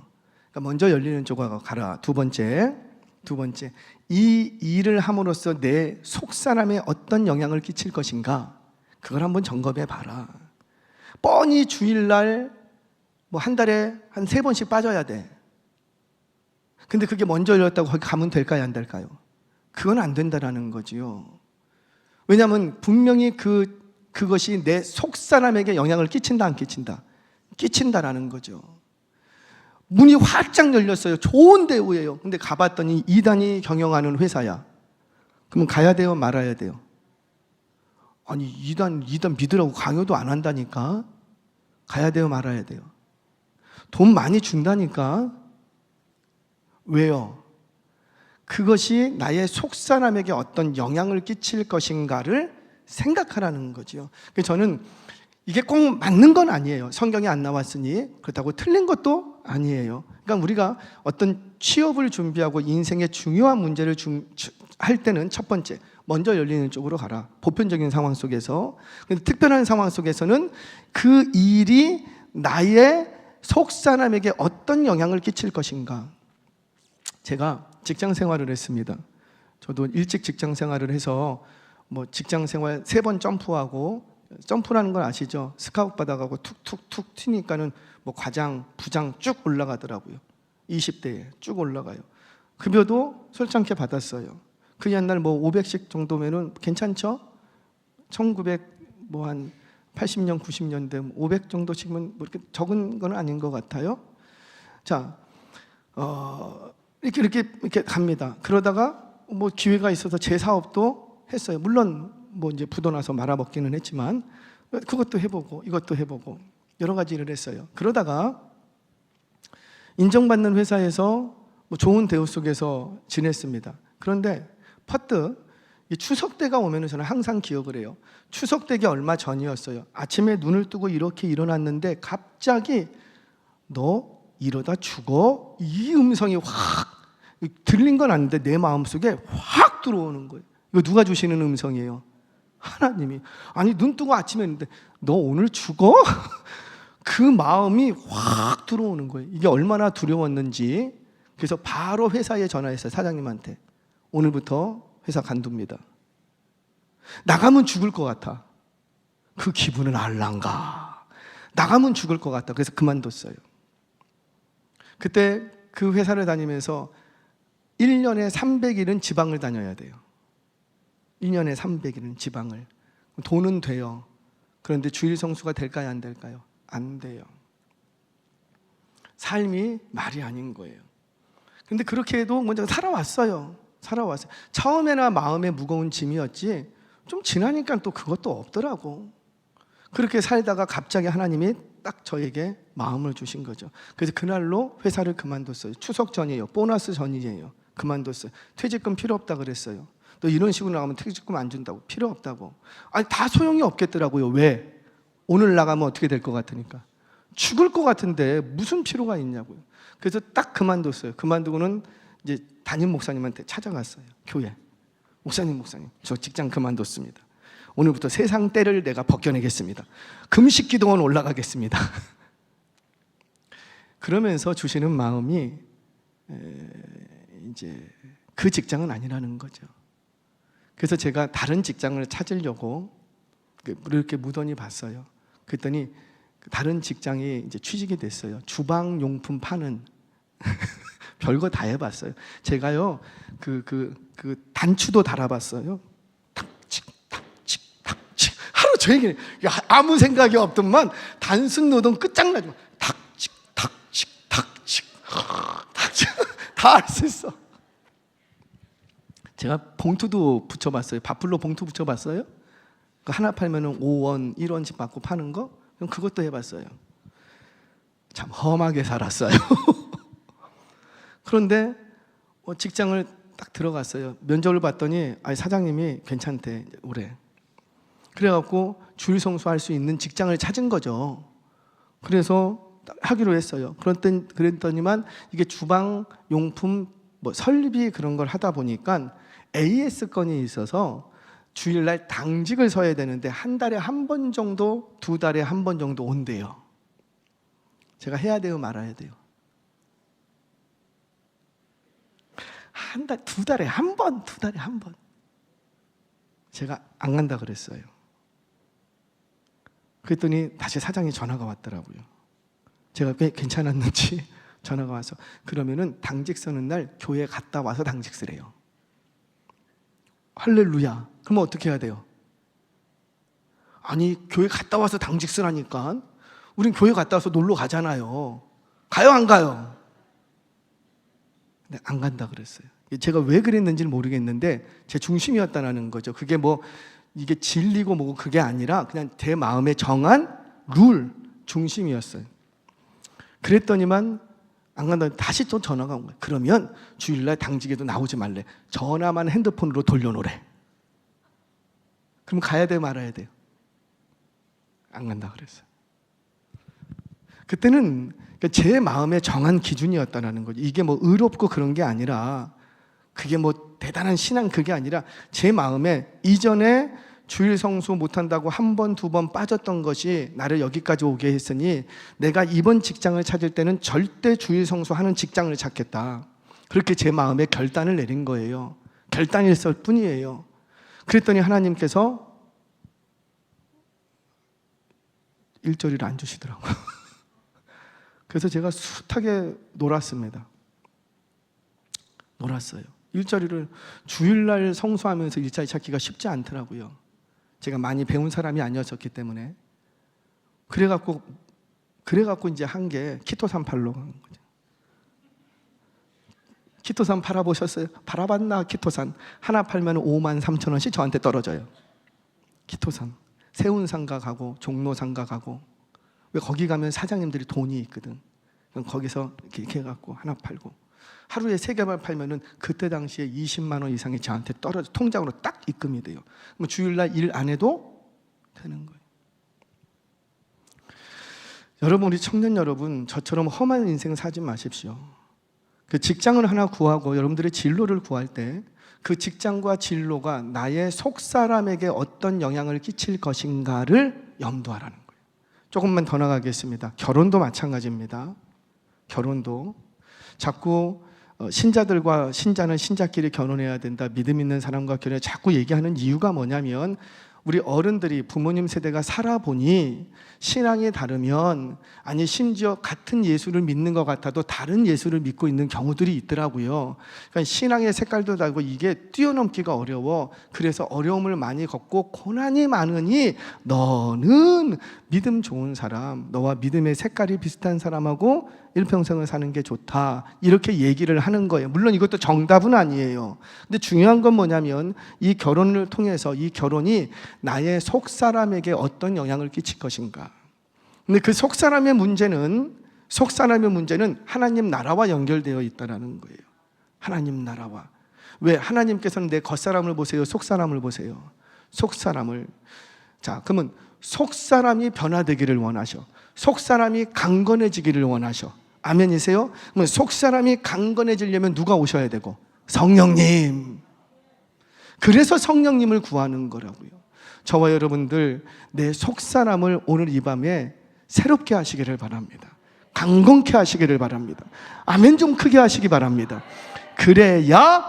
[SPEAKER 1] 그러니까 먼저 열리는 쪽으로 가라. 두 번째, 이 일을 함으로써 내 속사람에 어떤 영향을 끼칠 것인가, 그걸 한번 점검해 봐라. 뻔히 주일날 뭐 한 달에 한 3번씩 빠져야 돼. 근데 그게 먼저 열렸다고 거기 가면 될까요, 안 될까요? 그건 안 된다라는 거지요. 왜냐하면 분명히 그것이 내 속사람에게 영향을 끼친다, 안 끼친다? 끼친다라는 거죠. 문이 활짝 열렸어요. 좋은 대우예요. 근데 가봤더니 이단이 경영하는 회사야. 그러면 가야 돼요, 말아야 돼요? 아니, 이단 믿으라고 강요도 안 한다니까. 가야 돼요, 말아야 돼요? 돈 많이 준다니까. 왜요? 그것이 나의 속사람에게 어떤 영향을 끼칠 것인가를 생각하라는 거죠. 그래서 저는 이게 꼭 맞는 건 아니에요. 성경에 안 나왔으니 그렇다고 틀린 것도 아니에요. 그러니까 우리가 어떤 취업을 준비하고 인생의 중요한 문제를 할 때는 첫 번째, 먼저 열리는 쪽으로 가라. 보편적인 상황 속에서. 근데 특별한 상황 속에서는 그 일이 나의 속사람에게 어떤 영향을 끼칠 것인가. 제가 직장 생활을 했습니다. 저도 일찍 직장 생활을 해서 뭐 직장 생활 3번 점프하고, 점프라는 걸 아시죠? 스카웃 받아가고 툭툭툭 튀니까는 뭐 과장, 부장 쭉 올라가더라고요. 20대에 쭉 올라가요. 급여도 솔직하게 받았어요. 그 옛날 뭐 500씩 정도면은 괜찮죠? 1900 뭐 한 80년, 90년대 500 정도씩은 뭐 이렇게 적은 건 아닌 것 같아요. 자, 이렇게 갑니다. 그러다가 뭐 기회가 있어서 제 사업도 했어요. 물론 뭐 이제 부도나서 말아먹기는 했지만 그것도 해보고 이것도 해보고 여러 가지 일을 했어요. 그러다가 인정받는 회사에서 뭐 좋은 대우 속에서 지냈습니다. 그런데 퍼뜩 추석 때가 오면 저는 항상 기억을 해요. 추석 때기 얼마 전이었어요. 아침에 눈을 뜨고 이렇게 일어났는데 갑자기 너 이러다 죽어? 이 음성이 확 들린 건 아닌데 내 마음속에 확 들어오는 거예요. 이거 누가 주시는 음성이에요? 하나님이. 아니, 눈 뜨고 아침에 했는데 너 오늘 죽어? 그 마음이 확 들어오는 거예요. 이게 얼마나 두려웠는지. 그래서 바로 회사에 전화했어요. 사장님한테. 오늘부터 회사 간둡니다. 나가면 죽을 것 같아. 그 기분은 알란가. 나가면 죽을 것 같다. 그래서 그만뒀어요. 그때 그 회사를 다니면서 1년에 300일은 지방을 다녀야 돼요. 1년에 300일은 지방을. 돈은 돼요. 그런데 주일 성수가 될까요, 안 될까요? 안 돼요. 삶이 말이 아닌 거예요. 근데 그렇게 해도 먼저 살아왔어요. 처음에나 마음에 무거운 짐이었지 좀 지나니까 또 그것도 없더라고. 그렇게 살다가 갑자기 하나님이 딱 저에게 마음을 주신 거죠. 그래서 그날로 회사를 그만뒀어요. 추석 전이에요. 보너스 전이에요. 그만뒀어요. 퇴직금 필요 없다 그랬어요. 너 이런 식으로 나가면 퇴직금 안 준다고. 필요 없다고. 아니, 다 소용이 없겠더라고요. 왜? 오늘 나가면 어떻게 될 것 같으니까. 죽을 것 같은데 무슨 필요가 있냐고요. 그래서 딱 그만뒀어요. 그만두고는 이제 담임 목사님한테 찾아갔어요. 교회. 목사님, 저 직장 그만뒀습니다. 오늘부터 세상 때를 내가 벗겨내겠습니다. 금식 기도원 올라가겠습니다. 그러면서 주시는 마음이 이제 그 직장은 아니라는 거죠. 그래서 제가 다른 직장을 찾으려고 이렇게 무던히 봤어요. 그랬더니 다른 직장이 이제 취직이 됐어요. 주방용품 파는 별거 다 해봤어요. 제가요 그 단추도 달아봤어요. 탁칙 하루 저 얘기는 아무 생각이 없더만 단순 노동 끝장나죠. 탁직 탁직 탁직 탁직 다 할 수 있어. 제가 봉투도 붙여봤어요. 밥풀로 봉투 붙여봤어요. 하나 팔면은 5원, 1원씩 받고 파는 거. 그럼 그것도 해봤어요. 참 험하게 살았어요. 그런데 직장을 딱 들어갔어요. 면접을 봤더니 사장님이 괜찮대 올해. 그래갖고 주일 성수할 수 있는 직장을 찾은 거죠. 그래서 하기로 했어요. 그랬더니만 이게 주방 용품 뭐 설비 그런 걸 하다 보니까 AS 건이 있어서 주일날 당직을 서야 되는데 한 달에 한 번 정도, 두 달에 한 번 정도 온대요. 제가 해야 돼요, 말아야 돼요? 한 달, 두 달에 한 번, 두 달에 한 번. 제가 안 간다 그랬어요. 그랬더니 다시 사장이 전화가 왔더라고요. 제가 꽤 괜찮았는지 전화가 와서 그러면은 당직 서는 날 교회 갔다 와서 당직 쓰래요. 할렐루야. 그러면 어떻게 해야 돼요? 아니 교회 갔다 와서 당직 쓰라니까. 우린 교회 갔다 와서 놀러 가잖아요. 가요 안 가요? 근데 안 간다 그랬어요. 제가 왜 그랬는지는 모르겠는데 제 중심이었다는 거죠. 그게 뭐 이게 진리고 뭐고 그게 아니라 그냥 제 마음에 정한 룰 중심이었어요. 그랬더니만 안 간다. 다시 또 전화가 온 거예요. 그러면 주일날 당직에도 나오지 말래. 전화만 핸드폰으로 돌려놓으래. 그럼 가야 돼요, 말아야 돼요? 안 간다 그랬어요. 그때는 제 마음에 정한 기준이었다는 거죠. 이게 뭐 의롭고 그런 게 아니라 그게 뭐 대단한 신앙 그게 아니라 제 마음에 이전에 주일 성수 못한다고 한 번, 두 번 빠졌던 것이 나를 여기까지 오게 했으니 내가 이번 직장을 찾을 때는 절대 주일 성수하는 직장을 찾겠다. 그렇게 제 마음에 결단을 내린 거예요. 결단일설 뿐이에요. 그랬더니 하나님께서 일조리를 안 주시더라고요. 그래서 제가 숱하게 놀았습니다. 놀았어요. 일자리를 주일날 성수하면서 일자리 찾기가 쉽지 않더라고요. 제가 많이 배운 사람이 아니었었기 때문에. 그래갖고 이제 한 게 키토산 팔러 간 거죠. 키토산 팔아보셨어요? 팔아봤나 키토산. 하나 팔면 53,000원씩 저한테 떨어져요. 키토산. 세운상가 가고 종로상가 가고. 왜 거기 가면 사장님들이 돈이 있거든. 그럼 거기서 이렇게 해갖고 하나 팔고. 하루에 3개만 팔면은 그때 당시에 20만 원 이상이 저한테 떨어져 통장으로 딱 입금이 돼요. 그럼 주일날 일 안 해도 되는 거예요. 여러분, 우리 청년 여러분, 저처럼 험한 인생 사지 마십시오. 그 직장을 하나 구하고 여러분들의 진로를 구할 때 그 직장과 진로가 나의 속사람에게 어떤 영향을 끼칠 것인가를 염두하라는 거예요. 조금만 더 나가겠습니다. 결혼도 마찬가지입니다. 결혼도 자꾸 신자들과 신자는 신자끼리 결혼해야 된다. 믿음 있는 사람과 결혼해 자꾸 얘기하는 이유가 뭐냐면 우리 어른들이 부모님 세대가 살아보니 신앙이 다르면 아니 심지어 같은 예수를 믿는 것 같아도 다른 예수를 믿고 있는 경우들이 있더라고요. 그러니까 신앙의 색깔도 다르고 이게 뛰어넘기가 어려워. 그래서 어려움을 많이 겪고 고난이 많으니 너는 믿음 좋은 사람, 너와 믿음의 색깔이 비슷한 사람하고 일평생을 사는 게 좋다. 이렇게 얘기를 하는 거예요. 물론 이것도 정답은 아니에요. 근데 중요한 건 뭐냐면 이 결혼을 통해서 이 결혼이 나의 속사람에게 어떤 영향을 끼칠 것인가. 근데 그 속사람의 문제는 하나님 나라와 연결되어 있다는 거예요. 하나님 나라와. 왜? 하나님께서는 내 겉사람을 보세요? 속사람을 보세요? 속사람을. 자, 그러면 속사람이 변화되기를 원하셔. 속사람이 강건해지기를 원하셔. 아멘이세요? 그러면 속사람이 강건해지려면 누가 오셔야 되고? 성령님. 그래서 성령님을 구하는 거라고요. 저와 여러분들 내 속사람을 오늘 이 밤에 새롭게 하시기를 바랍니다. 강건케 하시기를 바랍니다. 아멘 좀 크게 하시기 바랍니다. 그래야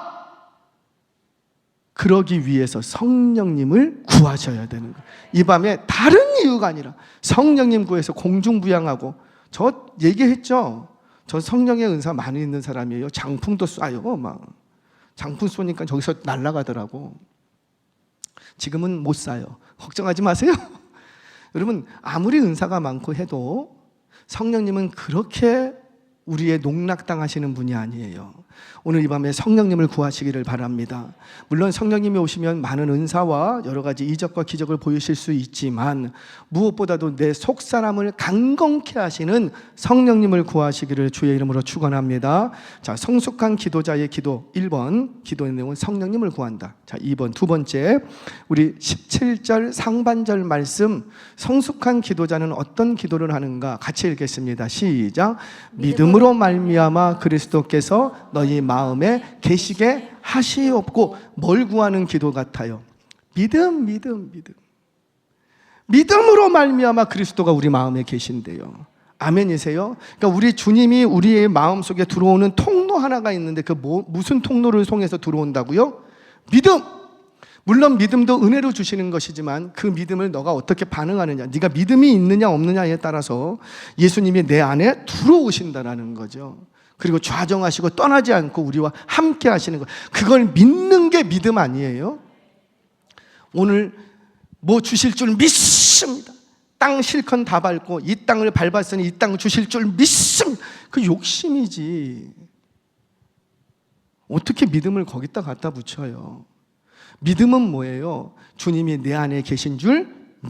[SPEAKER 1] 그러기 위해서 성령님을 구하셔야 되는 거예요. 이 밤에 다른 이유가 아니라 성령님 구해서 공중부양하고. 저 얘기했죠. 저 성령의 은사 많이 있는 사람이에요. 장풍도 쏴요. 막 장풍 쏘니까 저기서 날아가더라고. 지금은 못 쏴요. 걱정하지 마세요. 여러분, 아무리 은사가 많고 해도 성령님은 그렇게 우리의 농락당하시는 분이 아니에요. 오늘 이 밤에 성령님을 구하시기를 바랍니다. 물론 성령님이 오시면 많은 은사와 여러 가지 이적과 기적을 보이실 수 있지만 무엇보다도 내 속사람을 강건케 하시는 성령님을 구하시기를 주의 이름으로 축원합니다. 자, 성숙한 기도자의 기도 1번, 기도의 내용은 성령님을 구한다. 자, 2번, 두 번째, 우리 17절 상반절 말씀, 성숙한 기도자는 어떤 기도를 하는가 같이 읽겠습니다. 시작. 믿음으로 말미암아 그리스도께서 너희 마음에 계시게 하시옵고. 뭘 구하는 기도 같아요? 믿음으로 말미암아 그리스도가 우리 마음에 계신대요. 아멘이세요? 그러니까 우리 주님이 우리의 마음속에 들어오는 통로 하나가 있는데 그 무슨 통로를 통해서 들어온다고요? 믿음. 물론 믿음도 은혜로 주시는 것이지만 그 믿음을 너가 어떻게 반응하느냐, 네가 믿음이 있느냐 없느냐에 따라서 예수님이 내 안에 들어오신다라는 거죠. 그리고 좌정하시고 떠나지 않고 우리와 함께 하시는 것, 그걸 믿는 게 믿음 아니에요? 오늘 뭐 주실 줄 믿습니다. 땅 실컷 다 밟고 이 땅을 밟았으니 이 땅 주실 줄 믿습니다. 그 욕심이지. 어떻게 믿음을 거기다 갖다 붙여요? 믿음은 뭐예요? 주님이 내 안에 계신 줄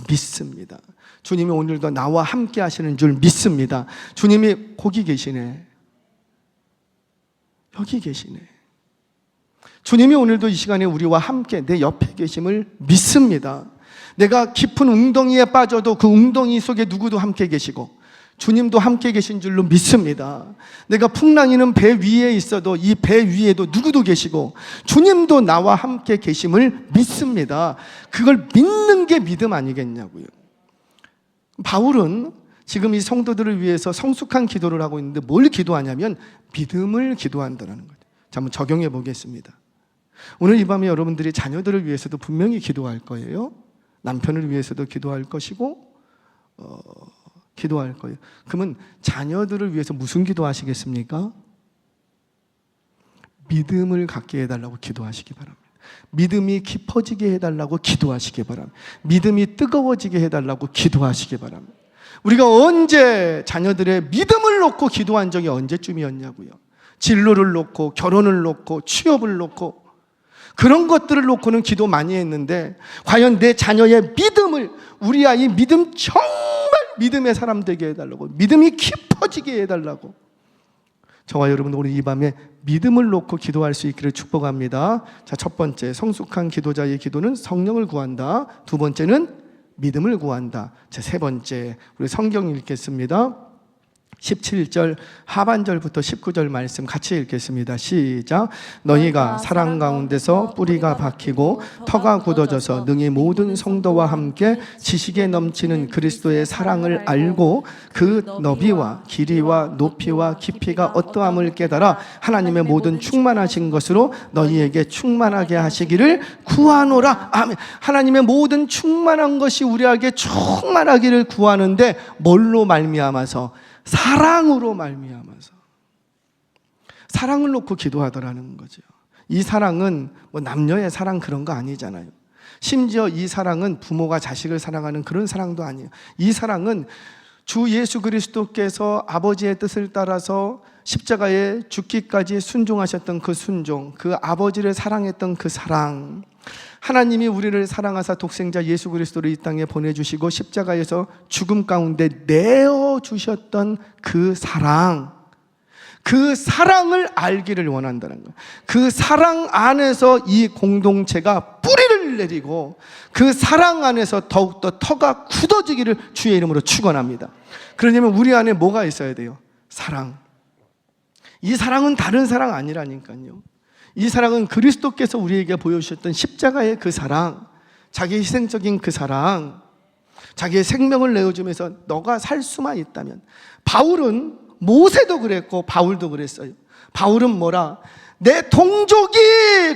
[SPEAKER 1] 믿습니다. 주님이 오늘도 나와 함께 하시는 줄 믿습니다. 주님이 거기 계시네, 여기 계시네. 주님이 오늘도 이 시간에 우리와 함께 내 옆에 계심을 믿습니다. 내가 깊은 웅덩이에 빠져도 그 웅덩이 속에 누구도 함께 계시고 주님도 함께 계신 줄로 믿습니다. 내가 풍랑이는 배 위에 있어도 이 배 위에도 누구도 계시고 주님도 나와 함께 계심을 믿습니다. 그걸 믿는 게 믿음 아니겠냐고요. 바울은 지금 이 성도들을 위해서 성숙한 기도를 하고 있는데 뭘 기도하냐면 믿음을 기도한다는 거죠. 자, 한번 적용해 보겠습니다. 오늘 이 밤에 여러분들이 자녀들을 위해서도 분명히 기도할 거예요. 남편을 위해서도 기도할 것이고 기도할 거예요. 그러면 자녀들을 위해서 무슨 기도하시겠습니까? 믿음을 갖게 해달라고 기도하시기 바랍니다. 믿음이 깊어지게 해달라고 기도하시기 바랍니다. 믿음이 뜨거워지게 해달라고 기도하시기 바랍니다. 우리가 언제 자녀들의 믿음을 놓고 기도한 적이 언제쯤이었냐고요. 진로를 놓고, 결혼을 놓고, 취업을 놓고, 그런 것들을 놓고는 기도 많이 했는데 과연 내 자녀의 믿음을, 우리 아이 믿음, 정말 믿음의 사람 되게 해달라고, 믿음이 깊어지게 해달라고, 저와 여러분 오늘 이 밤에 믿음을 놓고 기도할 수 있기를 축복합니다. 자, 첫 번째, 성숙한 기도자의 기도는 성령을 구한다. 두 번째는 믿음을 구한다. 자, 세 번째, 우리 성경 읽겠습니다. 17절 하반절부터 19절 말씀 같이 읽겠습니다. 시작. 너희가 사랑 가운데서 뿌리가 박히고 터가 굳어져서 능히 모든 성도와 함께 지식에 넘치는 그리스도의 사랑을 알고 그 너비와 길이와 높이와 깊이가 어떠함을 깨달아 하나님의 모든 충만하신 것으로 너희에게 충만하게 하시기를 구하노라. 아멘. 하나님의 모든 충만한 것이 우리에게 충만하기를 구하는데 뭘로 말미암아서? 사랑으로 말미암아서. 사랑을 놓고 기도하더라는 거죠. 이 사랑은 뭐 남녀의 사랑 그런 거 아니잖아요. 심지어 이 사랑은 부모가 자식을 사랑하는 그런 사랑도 아니에요. 이 사랑은 주 예수 그리스도께서 아버지의 뜻을 따라서 십자가에 죽기까지 순종하셨던 그 순종, 그 아버지를 사랑했던 그 사랑, 하나님이 우리를 사랑하사 독생자 예수 그리스도를 이 땅에 보내주시고 십자가에서 죽음 가운데 내어주셨던 그 사랑, 그 사랑을 알기를 원한다는 거예요. 그 사랑 안에서 이 공동체가 뿌리를 내리고 그 사랑 안에서 더욱더 터가 굳어지기를 주의 이름으로 축원합니다. 그러려면 우리 안에 뭐가 있어야 돼요? 사랑. 이 사랑은 다른 사랑 아니라니까요. 이 사랑은 그리스도께서 우리에게 보여주셨던 십자가의 그 사랑, 자기 희생적인 그 사랑, 자기의 생명을 내어주면서 너가 살 수만 있다면. 바울은, 모세도 그랬고 바울도 그랬어요. 바울은 뭐라? 내 동족이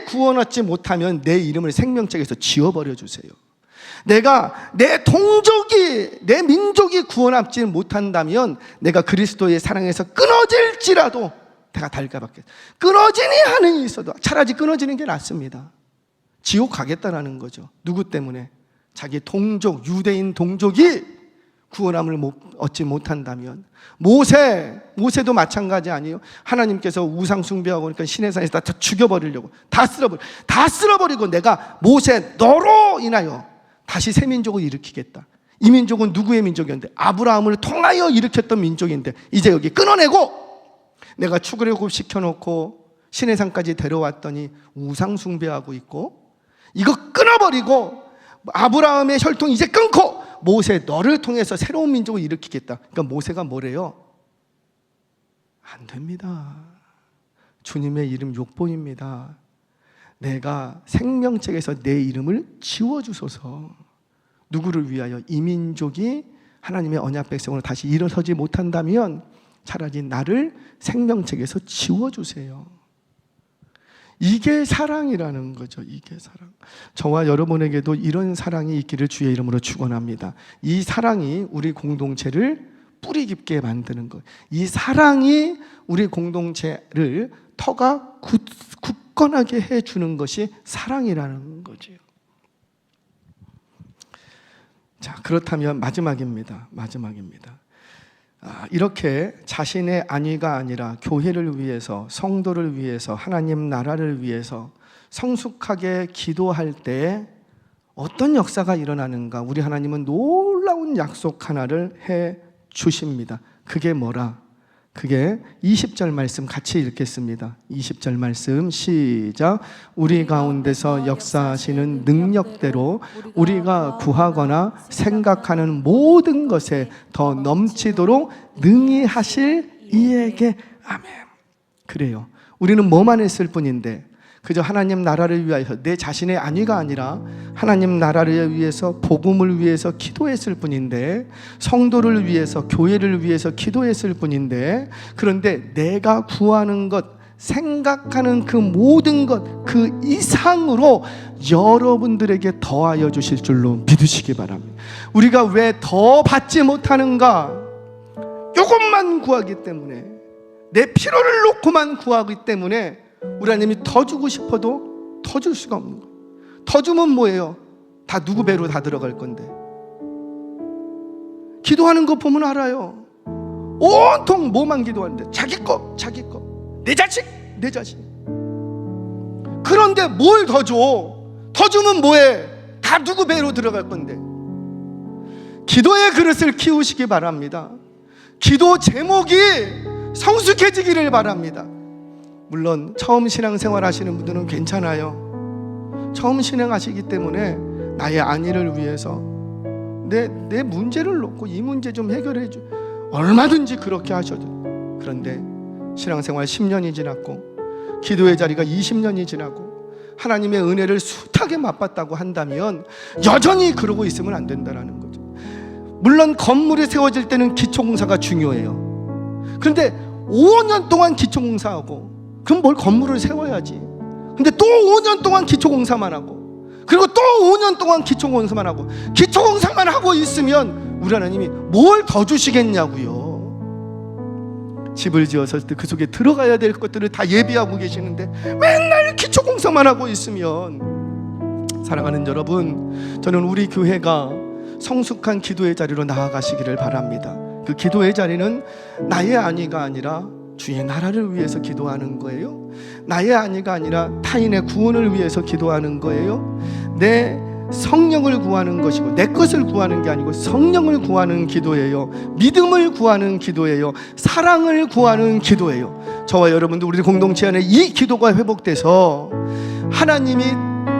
[SPEAKER 1] 구원 얻지 못하면 내 이름을 생명책에서 지워버려 주세요. 내가 내 동족이, 내 민족이 구원 얻지 못한다면 내가 그리스도의 사랑에서 끊어질지라도 내가 달가밖에 끊어지니 하는 이 있어도 차라리 끊어지는 게 낫습니다. 지옥 가겠다라는 거죠. 누구 때문에? 자기 동족, 유대인 동족이 구원함을 얻지 못한다면, 모세도 마찬가지 아니에요? 하나님께서 우상 숭배하고 그러니까 시내산에서 다 죽여버리려고 다 쓸어버리고 내가 모세 너로 인하여 다시 새 민족을 일으키겠다. 이 민족은 누구의 민족이었는데? 아브라함을 통하여 일으켰던 민족인데 이제 여기 끊어내고 내가 출애굽 시켜놓고 시내산까지 데려왔더니 우상 숭배하고 있고, 이거 끊어버리고 아브라함의 혈통 이제 끊고 모세 너를 통해서 새로운 민족을 일으키겠다. 그러니까 모세가 뭐래요? 안 됩니다. 주님의 이름 욕보입니다. 내가 생명책에서 내 이름을 지워주소서. 누구를 위하여? 이 민족이 하나님의 언약 백성으로 다시 일어서지 못한다면 차라리 나를 생명책에서 지워주세요. 이게 사랑이라는 거죠. 이게 사랑. 저와 여러분에게도 이런 사랑이 있기를 주의 이름으로 축원합니다. 이 사랑이 우리 공동체를 뿌리 깊게 만드는 것. 이 사랑이 우리 공동체를 터가 굳건하게 해주는 것이 사랑이라는 거죠. 자, 그렇다면 마지막입니다. 이렇게 자신의 안위가 아니라 교회를 위해서, 성도를 위해서, 하나님 나라를 위해서 성숙하게 기도할 때 어떤 역사가 일어나는가? 우리 하나님은 놀라운 약속 하나를 해 주십니다. 그게 뭐라? 그게 20절 말씀 같이 읽겠습니다. 20절 말씀 시작. 우리 가운데서 역사하시는 능력대로 우리가 구하거나 생각하는 모든 것에 더 넘치도록 능히 하실 이에게 아멘. 그래요. 우리는 뭐만 했을 뿐인데 그저 하나님 나라를 위하여 내 자신의 안위가 아니라 하나님 나라를 위해서, 복음을 위해서 기도했을 뿐인데, 성도를 위해서, 교회를 위해서 기도했을 뿐인데, 그런데 내가 구하는 것, 생각하는 그 모든 것, 그 이상으로 여러분들에게 더하여 주실 줄로 믿으시기 바랍니다. 우리가 왜 더 받지 못하는가? 이것만 구하기 때문에, 내 필요를 놓고만 구하기 때문에 우리 하나님이 더 주고 싶어도 더 줄 수가 없는 거예요. 더 주면 뭐예요? 다 누구 배로 다 들어갈 건데. 기도하는 거 보면 알아요. 온통 뭐만 기도하는데 자기 거, 내 자식. 그런데 뭘 더 줘? 더 주면 뭐해? 다 누구 배로 들어갈 건데. 기도의 그릇을 키우시기 바랍니다. 기도 제목이 성숙해지기를 바랍니다. 물론 처음 신앙생활 하시는 분들은 괜찮아요. 처음 신앙하시기 때문에 나의 안위를 위해서 내 문제를 놓고 이 문제 좀 해결해 줘, 얼마든지 그렇게 하셔도. 그런데 신앙생활 10년이 지났고 기도의 자리가 20년이 지나고 하나님의 은혜를 숱하게 맛봤다고 한다면 여전히 그러고 있으면 안 된다는 거죠. 물론 건물이 세워질 때는 기초공사가 중요해요. 그런데 5년 동안 기초공사하고 그럼 뭘 건물을 세워야지. 근데 또 5년 동안 기초공사만 하고, 그리고 또 5년 동안 기초공사만 하고 있으면 우리 하나님이 뭘 더 주시겠냐고요. 집을 지었을 때 그 속에 들어가야 될 것들을 다 예비하고 계시는데 맨날 기초공사만 하고 있으면, 사랑하는 여러분, 저는 우리 교회가 성숙한 기도의 자리로 나아가시기를 바랍니다. 그 기도의 자리는 나의 안위가 아니라 주의 나라를 위해서 기도하는 거예요. 나의 안위가 아니라 타인의 구원을 위해서 기도하는 거예요. 내 성령을 구하는 것이고, 내 것을 구하는 게 아니고 성령을 구하는 기도예요. 믿음을 구하는 기도예요. 사랑을 구하는 기도예요. 저와 여러분도 우리 공동체 안에 이 기도가 회복돼서 하나님이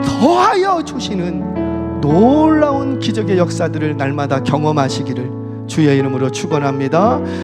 [SPEAKER 1] 더하여 주시는 놀라운 기적의 역사들을 날마다 경험하시기를 주의 이름으로 축원합니다.